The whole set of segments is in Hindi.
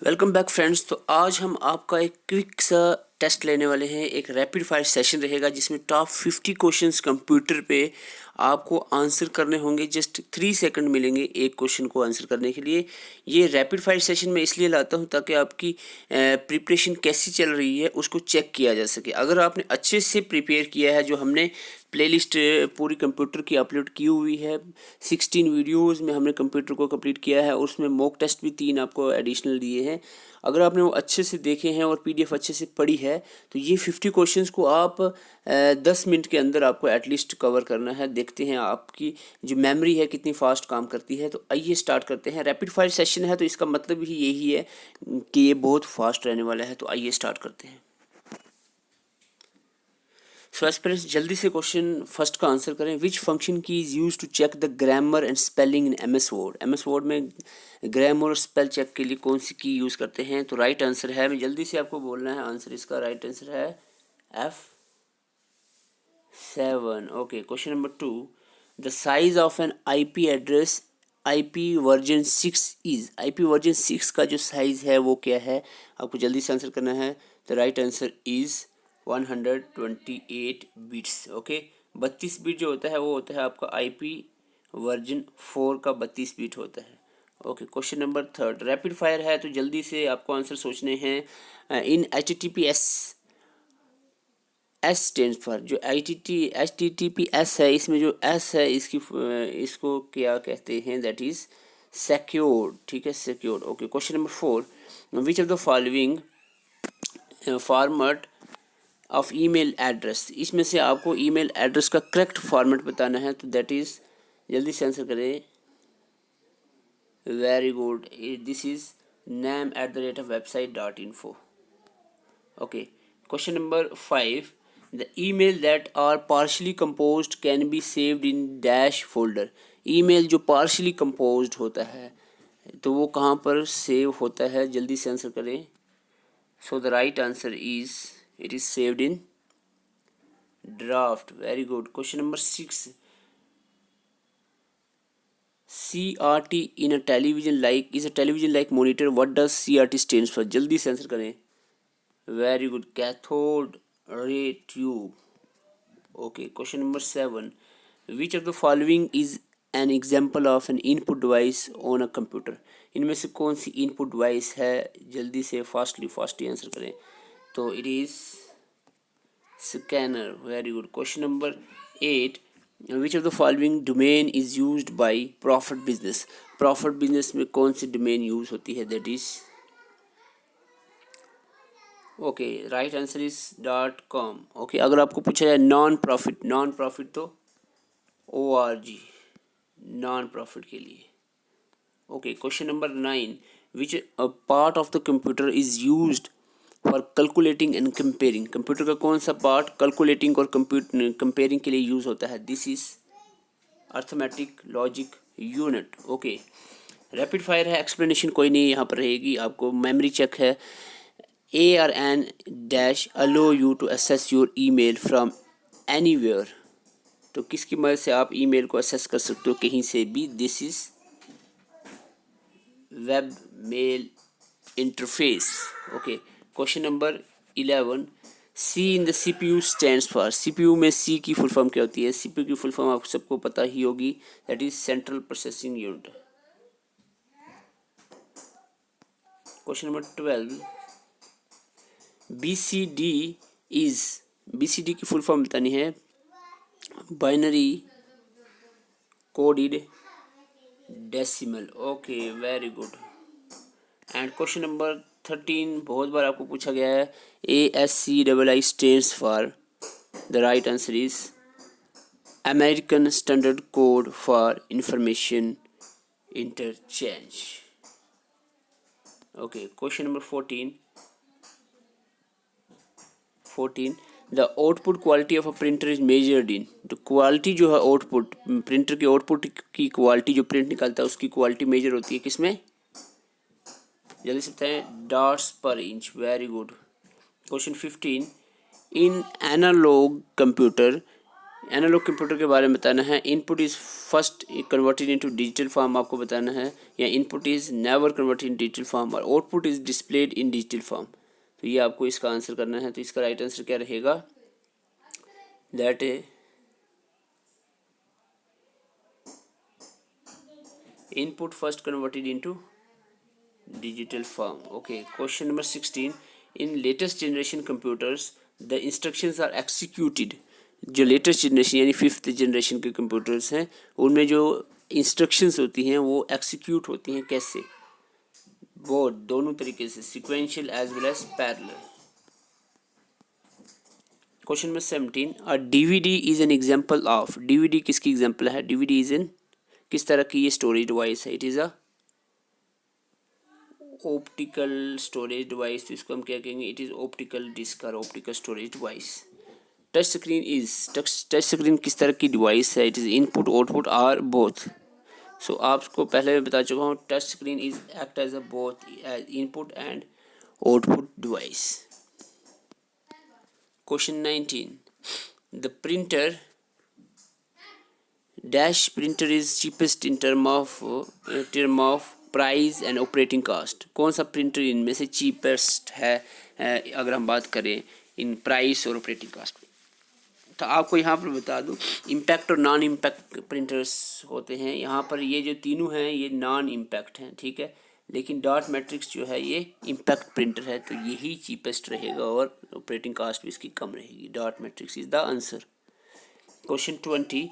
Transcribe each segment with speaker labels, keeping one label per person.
Speaker 1: Welcome back friends. तो आज हम आपका एक क्विक सा टेस्ट लेने वाले हैं। एक रैपिड फायर सेशन रहेगा जिसमें टॉप 50 क्वेश्चंस कंप्यूटर पे आपको आंसर करने होंगे। जस्ट 3 सेकंड मिलेंगे एक क्वेश्चन को आंसर करने के लिए। ये रैपिड फायर सेशन मैं इसलिए लाता हूँ ताकि आपकी प्रिपरेशन कैसी चल रही है उसको चेक किया जा सके। अगर आपने अच्छे से प्रिपेयर किया है, जो हमने प्लेलिस्ट पूरी कंप्यूटर की अपलोड की हुई है, 16 वीडियोस में हमने कंप्यूटर को कंप्लीट किया है, उसमें मॉक टेस्ट भी 3 आपको एडिशनल दिए हैं। अगर आपने वो अच्छे से देखे हैं और पीडीएफ अच्छे से पढ़ी है तो ये 50 क्वेश्चंस को आप 10 मिनट के अंदर आपको एटलीस्ट कवर करना है। देखते हैं आपकी जो मेमोरी है कितनी फास्ट काम करती है। तो आइए स्टार्ट करते हैं। रैपिड फायर सेशन है तो इसका मतलब ही यही है कि ये बहुत फास्ट रहने वाला है। तो आइए स्टार्ट करते हैं। सो एस्पिरेंट्स जल्दी से क्वेश्चन फर्स्ट का आंसर करें। Which function key is use to check the grammar and spelling in M S Word. M S Word में ग्रामर और स्पेल चेक के लिए कौन सी की यूज़ करते हैं? तो राइट आंसर है, मैं जल्दी से आपको बोलना है आंसर। इसका राइट आंसर है F7। Okay, question number 2। The size of an IP address IP version 6 is. IP version 6 का जो साइज़ है वो क्या है? आपको जल्दी से आंसर करना है। The right answer is 128 bits. Okay, 32 bit जो होता है वो होता है आपका IP वर्जन 4 का 32 बिट होता है। Okay, question number 3। Rapid fire है तो जल्दी से आपको आंसर सोचने हैं। इन HTTPS एस स्टैंड फॉर, जो HTTPS है, इसमें जो एस है इसको क्या कहते हैं? That is secured. ठीक है, secured. Okay, question number 4। Which of the following format of email address, इसमें से आपको ईमेल एड्रेस का करेक्ट फॉर्मेट बताना है। तो दैट इज, जल्दी से आंसर करें। Very good, this is name@website.info। Okay, question number 5। The email that are partially composed can be saved in dash folder. Email जो पार्शली कंपोज्ड होता है तो वो कहाँ पर सेव होता है? जल्दी से आंसर करें। So the right answer is, it is saved in draft. Very good. Question number 6। CRT in a television like is a television like monitor. What does CRT stands for? जल्दी से आंसर करें। Very good, cathode ray tube. Okay, question number 7। Which of the following is an example of N input device on a computer. इनमें से कौन सी इनपुट डिवाइस है? जल्दी से फास्टली आंसर करें। तो it is scanner. Very good. Question number 8। Which of the following domain is used by profit business. Profit business में कौन सी डोमेन यूज होती है? That is, okay, right answer is .com। Okay, अगर आपको पूछा जाए नॉन प्रॉफिट तो ORG, नॉन प्रॉफिट के लिए। Okay, question number 9। Which part of the computer is used for calculating and comparing. Computer का कौन सा पार्ट कैलकुलेटिंग और कंपेयरिंग के लिए यूज होता है? This is arithmetic logic unit. Okay, rapid fire है, एक्सप्लेनेशन कोई नहीं यहाँ पर रहेगी। आपको मेमोरी चेक है। ARN dash allow you to access your email from anywhere। तो किसकी मदद से आप ईमेल को एक्सेस कर सकते हो? कहीं से भी। This is web mail interface. Okay, question number 11। C in the CPU stands for. CPU में C की फुल फॉर्म क्या होती है? CPU की फुल फॉर्म आप सबको पता ही होगी, that is central processing unit. Question number 12। BCD is, BCD की फुल फॉर्म बतानी है, binary coded decimal. Okay, very good. And question number 13 बहुत बार आपको पूछा गया है। ASCII stands for. The right answer is American standard code for information interchange. Okay, question number 14। The output quality of a printer is measured in. तो क्वालिटी जो है, आउटपुट, प्रिंटर की आउटपुट की क्वालिटी, जो प्रिंट निकालता है उसकी क्वालिटी मेजर होती है किसमें? जल्दी से बताएं। डॉट्स पर inch. Very good. Question 15। In analog computer analog computer के बारे में बताना है। Input is first converted into digital form आपको बताना है, या input is never converted in digital form, और output is displayed in digital form. तो ये आपको इसका आंसर करना है। तो इसका राइट आंसर क्या रहेगा, दैट है input first converted into digital form. Okay, question number 16, in latest generation computers the instructions are executed. जो लेटेस्ट जनरेशन यानी 5th जनरेशन के कंप्यूटर्स हैं, उनमें जो इंस्ट्रक्शंस होती हैं वो एक्सिक्यूट होती हैं कैसे, वो दोनों तरीके से, sequential as well as parallel. Question number 17, a DVD is an example of. DVD किसकी एग्जांपल है, डीवीडी इज एन किस तरह की ये स्टोरेज डिवाइस है, it is a optical storage device. तो इसको हम क्या कहेंगे, इट इज़ ऑप्टिकल डिस्क और optical storage device. Touch screen is, touch screen किस तरह की डिवाइस है, it is input output or both. So आपको पहले मैं बता चुका हूँ, touch screen is act as a both as input and output device. Question 19, the printer dash printer is cheapest in term of price and operating cost. कौन सा प्रिंटर इनमें से चीपेस्ट है अगर हम बात करें इन प्राइस और ऑपरेटिंग कास्ट। तो आपको यहाँ पर बता दूँ, इम्पैक्ट और नॉन इम्पैक्ट प्रिंटर्स होते हैं। यहाँ पर ये जो तीनों हैं ये नॉन इम्पैक्ट हैं, ठीक है, लेकिन डॉट मैट्रिक्स जो है ये इम्पैक्ट प्रिंटर है, तो यही चीपेस्ट रहेगा और ऑपरेटिंग कास्ट भी इसकी कम रहेगी। Dot matrix is the answer. Question 20,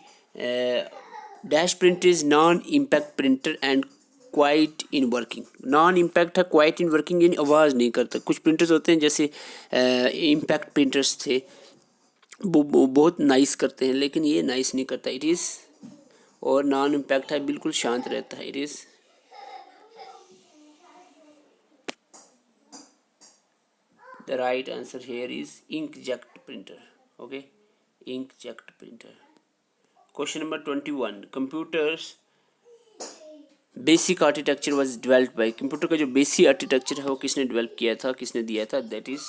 Speaker 1: dash print is non impact printer and quite in working. Non impact है, क्वाइट इन वर्किंग यानी आवाज़ नहीं करता। कुछ प्रिंटर्स होते हैं जैसे इम्पैक्ट प्रिंटर्स थे, वो बहुत नाइस करते हैं, लेकिन ये नाइस नहीं करता, इट इज़, और नॉन इम्पैक्ट है बिल्कुल शांत रहता है, it is the right answer here is inkjet printer. Okay, inkjet printer. Question number 21, computers basic architecture was developed by. Computer का जो बेसिक आर्किटेक्चर है वो किसने डेवलप किया था, किसने दिया था, that is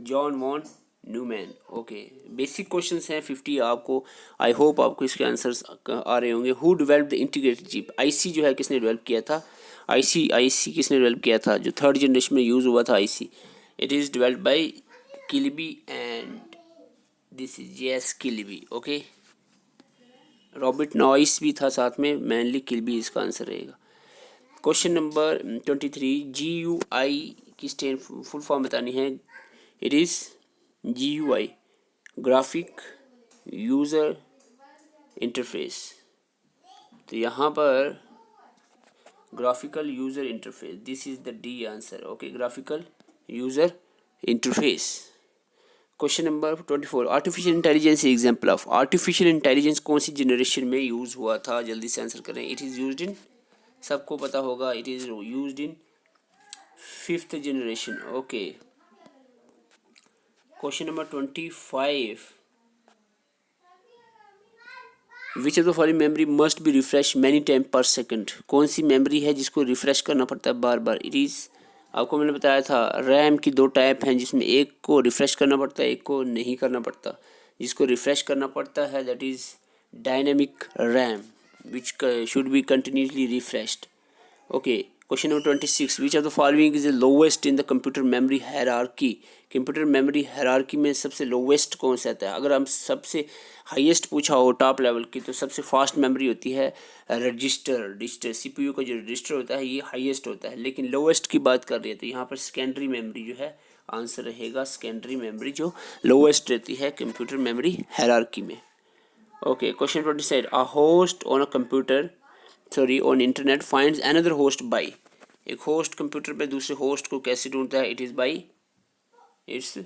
Speaker 1: John von Neumann. Okay, basic questions हैं 50 आपको, आई होप आपको इसके आंसर्स आ रहे होंगे। Who develop the integrated chip. IC जो है किसने डेवलप किया था, आईसी किसने डेवलप किया था, जो 3rd जनरेशन में यूज़ हुआ था IC, it is developed by Kilby and this is yes Kilby. Okay, Robert noise भी था साथ में, मैनली किल्बी इसका आंसर रहेगा। क्वेश्चन नंबर 23, GUI की फुल फॉर्म बतानी है, it is GUI graphic user interface. तो यहाँ पर graphical user interface, this is the D answer. Okay, graphical user interface. Question number 24, artificial intelligence example of. Artificial intelligence कौन सी जनरेशन में यूज़ हुआ था, जल्दी से आंसर करें। इट इज़ यूज्ड इन, सबको पता होगा, it is used in 5th generation. Okay, question number 25, which of the following memory must be refresh many time पर सेकंड। कौन सी मेमोरी है जिसको रिफ्रेश करना पड़ता है बार बार, इट इज़, आपको मैंने बताया था रैम की 2 टाइप हैं, जिसमें एक को रिफ्रेश करना पड़ता है, एक को नहीं करना पड़ता। जिसको रिफ्रेश करना पड़ता है that is dynamic RAM which should be continuously refreshed. Okay, question number 26, which of the following is the lowest in the computer memory hierarchy. Computer memory hierarchy में सबसे लोवेस्ट कौन सा आता है। अगर हम सबसे हाईएस्ट पूछा हो टॉप लेवल की, तो सबसे फास्ट मेमोरी होती है रजिस्टर CPU का जो रजिस्टर होता है ये हाईएस्ट होता है, लेकिन लोवेस्ट की बात कर रही है तो यहाँ पर सेकेंडरी मेमोरी जो है आंसर रहेगा, सेकेंडरी मेमोरी जो लोवेस्ट रहती है कंप्यूटर मेमोरी हायरार्की में। Okay, question 27, a host on a computer on internet finds another host by. एक होस्ट कंप्यूटर पे दूसरे होस्ट को कैसे ढूंढता है, it is by its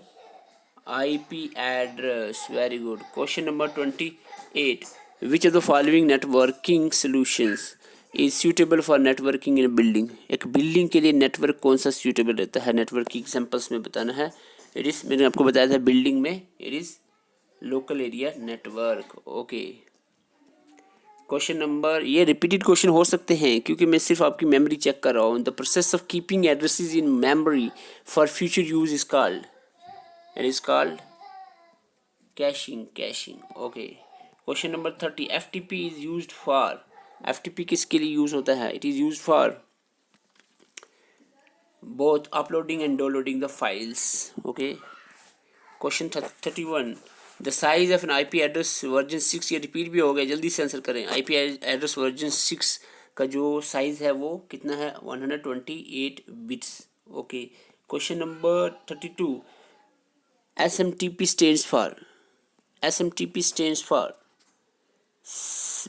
Speaker 1: IP address. Very good. Question number 28, which of the following networking solutions is suitable for networking in building. एक बिल्डिंग के लिए नेटवर्क कौन सा सूटेबल रहता है, नेटवर्क की एग्जांपल्स में बताना है। इट इज़, मैंने आपको बताया था बिल्डिंग में it is local area network. Okay, question number, ये रिपीटेड क्वेश्चन हो सकते हैं क्योंकि मैं सिर्फ आपकी मेमोरी चेक कर रहा हूँ। The process of keeping addresses in memory for future use is called, it is called caching okay. Question number 30, FTP is used for, FTP किसके लिए यूज होता है? It is use for both uploading and downloading the files. Okay. Question 31, the size of an IP address version 6, ये रिपीट भी हो गया, जल्दी से आंसर करें। IP एड्रेस वर्जन 6 का जो साइज है वो कितना है? 128 bits. Okay. Question number 32, SMTP stands for, SMTP stands for,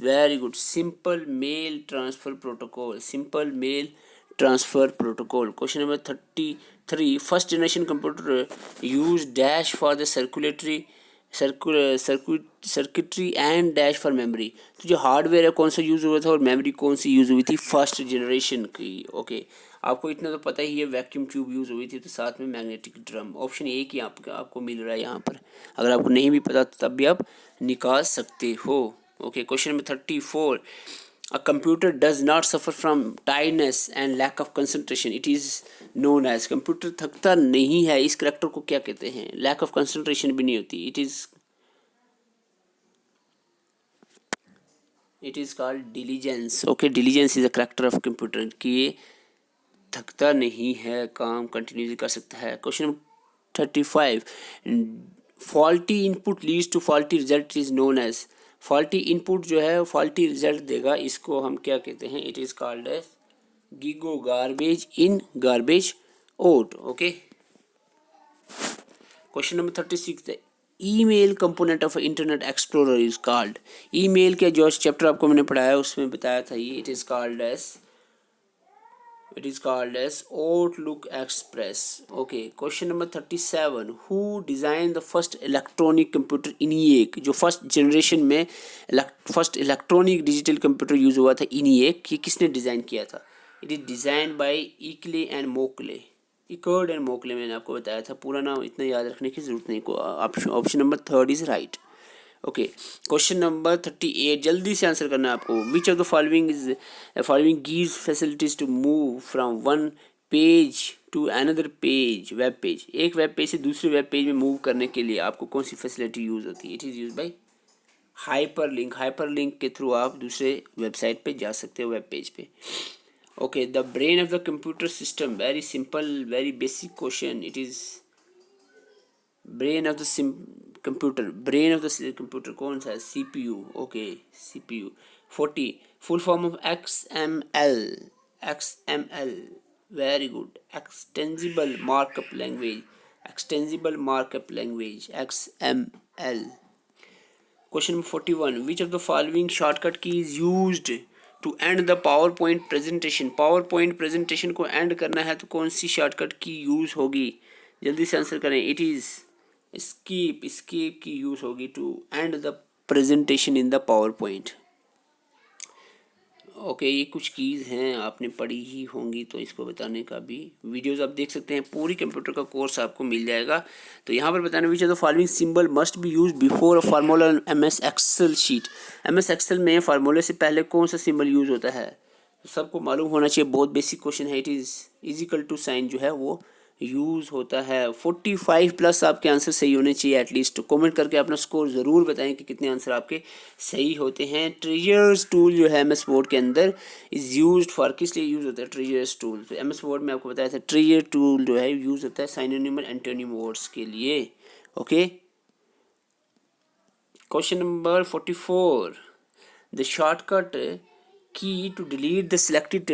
Speaker 1: very good, simple mail transfer protocol, simple mail transfer protocol. Question number 33, first generation computer use dash for the circuitry and dash for memory. तो जो हार्डवेयर है कौन सा यूज़ हुआ था और मेमोरी कौन सी यूज़ हुई थी फर्स्ट जनरेशन की? ओके, आपको इतना तो पता ही है, वैक्यूम ट्यूब यूज़ हुई थी, तो साथ में मैग्नेटिक ड्रम। ऑप्शन ए की आपको मिल रहा है यहाँ पर। अगर आपको नहीं भी पता तो तब भी आप निकाल सकते हो। Okay. Question number 34, a computer does not suffer from tiredness and lack of concentration, it is known as, computer थकता नहीं है, इस करेक्टर को क्या कहते हैं? लैक ऑफ कंसंट्रेशन भी नहीं होती, it is called diligence. Okay, diligence is a character of computer कि ये थकता नहीं है, काम कंटिन्यूसली कर सकता है। Question number 35, faulty input leads to faulty result is known as, faulty input जो है फॉल्टी रिजल्ट देगा, इसको हम क्या कहते हैं? It is called as GIGO, garbage in garbage out. Okay. Question number 36, the email component of Internet Explorer is called, email के जो चैप्टर आपको मैंने पढ़ाया उसमें बताया था ये, it is called as Outlook Express. Okay. Question number 37, who designed the first electronic computer ENIAC, जो फर्स्ट जनरेशन में first electronic digital computer use हुआ था ENIAC, ये किसने डिज़ाइन किया था? It is design by Eckert and Mauchly, मैंने आपको बताया था, पूरा नाम इतना याद रखने की जरूरत नहीं। Option number 3 is right. Okay. Question number 38, जल्दी से आंसर करना है आपको। Which of the following gives facilities to move from one page to another page, web page, एक वेब पेज से दूसरे वेब पेज में मूव करने के लिए आपको कौन सी फैसिलिटी यूज होती है? It is use by hyperlink के थ्रू आप दूसरे वेबसाइट पे जा सकते हो, वेब पेज पे। Okay, the brain of the computer system, very simple, very basic question, it is brain of the computer कौन सा है? CPU। Okay, CPU। 40, full form of XML, very good, extensible markup language, XML। Question number 41, which of the following shortcut key is used to end the power point presentation को एंड करना है तो कौन सी शॉर्टकट की यूज होगी? जल्दी से आंसर करें। It is skip key use होगी to end the presentation in the PowerPoint. Okay, ये कुछ कीज़ हैं आपने पढ़ी ही होंगी, तो इसको बताने का भी वीडियोस आप देख सकते हैं, पूरी कंप्यूटर का कोर्स आपको मिल जाएगा। तो यहाँ पर बताने which of the following symbol must be use before a formula MS Excel sheet, MS Excel में फार्मूले से पहले कौन सा सिंबल यूज होता है? तो सबको मालूम होना चाहिए, बहुत बेसिक क्वेश्चन है। It is equal to sign जो है वो यूज़ होता है। 45 प्लस आपके आंसर सही होने चाहिए एटलीस्ट। कमेंट करके अपना स्कोर ज़रूर बताएं कि कितने आंसर आपके सही होते हैं। ट्रेजर्स टूल जो है MS वर्ड के अंदर इज़ यूज्ड फॉर, किस लिए यूज़ होता है ट्रेजर्स टूल? तो MS वर्ड में आपको बताया था ट्रेजर टूल जो है यूज़ होता है साइनोनिम और एंटोनिम वर्ड्स के लिए। Okay. Question number 44, the shortcut key to delete the selected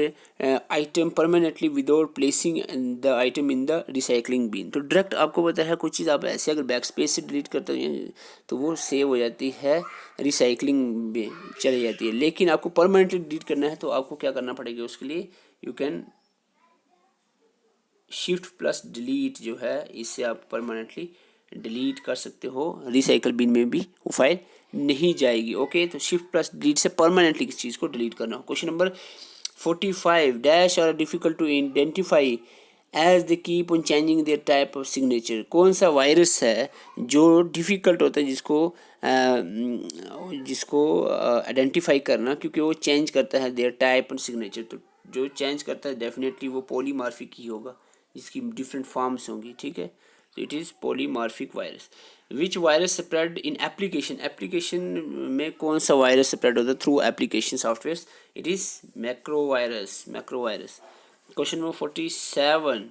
Speaker 1: item permanently without placing the item in the recycling bin। तो डायरेक्ट आपको पता है कुछ चीज़ आप ऐसे अगर बैक स्पेस से डिलीट करते हैं तो वो सेव हो जाती है, रिसाइकलिंग में चली जाती है। लेकिन आपको परमानेंटली डिलीट करना है तो आपको क्या करना पड़ेगा? उसके लिए यू कैन Shift+Delete जो है, इससे आप परमानेंटली डिलीट कर सकते हो, रिसाइकल बिन में भी वो फाइल नहीं जाएगी। ओके, तो Shift+Delete से परमानेंटली किस चीज़ को डिलीट करना हो। Question number 45, dash are difficult to identify as the keep on changing their type of signature. कौन सा वायरस है जो डिफ़िकल्ट होता है जिसको आइडेंटिफाई करना, क्योंकि वो चेंज करता है देयर टाइप ऑफ सिग्नेचर। तो जो चेंज करता है डेफिनेटली वो पॉलीमार्फिक ही होगा, जिसकी डिफरेंट फॉर्म्स होंगी। ठीक है, तो it is polymorphic virus. Which virus spread in application, application में कौन सा वायरस स्प्रेड होता है through application software, it is macro virus, macro virus. Question number 47,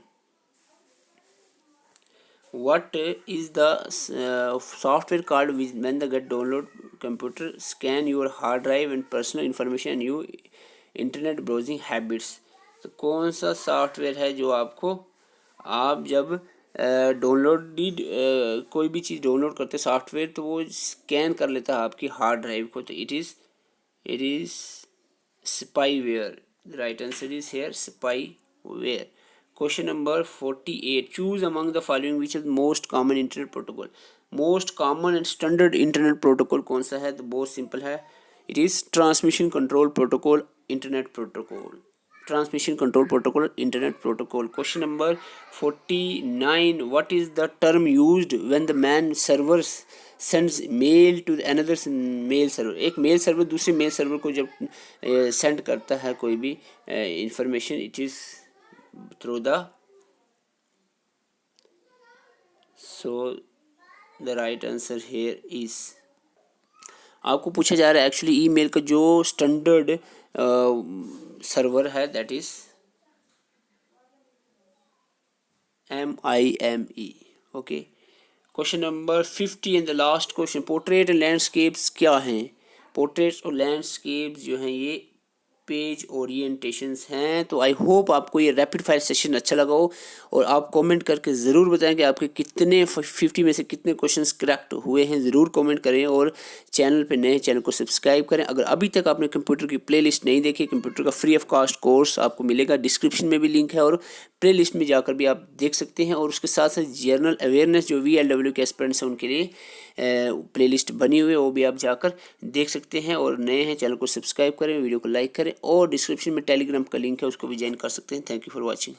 Speaker 1: what is the software called when the get download computer scan your hard drive and personal information and you internet browsing habits। तो कौन सा सॉफ्टवेयर है जो आपको, आप जब कोई भी चीज़ डाउनलोड करते सॉफ्टवेयर तो वो स्कैन कर लेता है आपकी हार्ड ड्राइव को, तो it is spyware. The right answer is here spyware. Question number 48, choose among the following which is most common internet protocol. Most common and standard internet protocol कौन सा है, तो बहुत सिंपल है, it is transmission control protocol internet protocol, transmission control protocol internet protocol। question number 49, what is the term used when the man server sends mail to another mail server। एक मेल सर्वर दूसरे मेल सर्वर को जब सेंड करता है कोई भी information, it is through the, so the right answer here is, आपको पूछा जा रहा है एक्चुअली ईमेल का जो स्टैंडर्ड सर्वर है that is MIME। Okay, question number 50 and the last question, portrait and landscapes क्या हैं। पोर्ट्रेट्स और लैंडस्केप्स जो हैं ये पेज ओरिएंटेशंस हैं। तो आई होप आपको ये रैपिड फायर सेशन अच्छा लगा हो, और आप कमेंट करके ज़रूर बताएं कि आपके कितने 50 में से कितने क्वेश्चंस करेक्ट हुए हैं, ज़रूर कमेंट करें। और चैनल पे नए, चैनल को सब्सक्राइब करें। अगर अभी तक आपने कंप्यूटर की प्लेलिस्ट नहीं देखी, कंप्यूटर का फ्री ऑफ कॉस्ट कोर्स आपको मिलेगा, डिस्क्रिप्शन में भी लिंक है, और प्ले लिस्ट में जाकर भी आप देख सकते हैं। और उसके साथ साथ जनरल अवेयरनेस जो VLW के एस्पिरेंट्स हैं उनके लिए प्लेलिस्ट बनी हुई है, वो भी आप जाकर देख सकते हैं। और नए हैं चैनल को सब्सक्राइब करें, वीडियो को लाइक करें, और डिस्क्रिप्शन में टेलीग्राम का लिंक है उसको भी ज्वाइन कर सकते हैं। Thank you for watching.